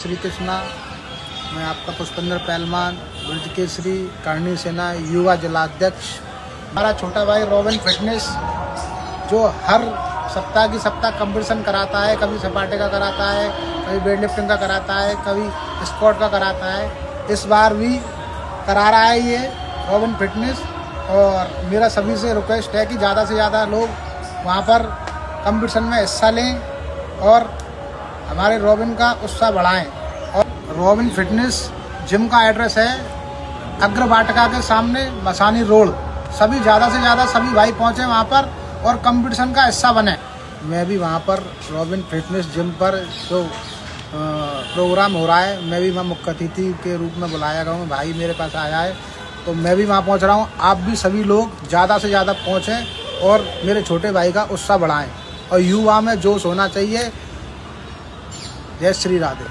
श्री कृष्णा। मैं आपका पुष्पेंद्र पहलवान, ब्रज केसरी, करणी सेना युवा जिलाध्यक्ष। हमारा छोटा भाई रॉबिन फिटनेस जो हर सप्ताह की सप्ताह कंपटीशन कराता है, कभी सपाटे का कराता है, कभी वेट लिफ्टिंग का कराता है, कभी स्क्वाट का कराता है। इस बार भी करा रहा है ये रॉबिन फिटनेस। और मेरा सभी से रिक्वेस्ट है कि ज़्यादा से ज़्यादा लोग वहाँ पर कंपटीशन में हिस्सा लें और हमारे रॉबिन का उत्साह बढ़ाएं। और रॉबिन फिटनेस जिम का एड्रेस है अग्रवाटिका के सामने, मसानी रोड। सभी ज़्यादा से ज़्यादा सभी भाई पहुँचे वहाँ पर और कंपटीशन का हिस्सा बने। मैं भी वहाँ पर रॉबिन फिटनेस जिम पर जो प्रोग्राम हो रहा है, मैं भी वहाँ मुख्य अतिथि के रूप में बुलाया गया हूँ। भाई मेरे पास आया है तो मैं भी वहाँ पहुँच रहा हूँ। आप भी सभी लोग ज़्यादा से ज़्यादा पहुँचें और मेरे छोटे भाई का उत्साह बढ़ाएं और युवा में जोश होना चाहिए। जय श्री राधे।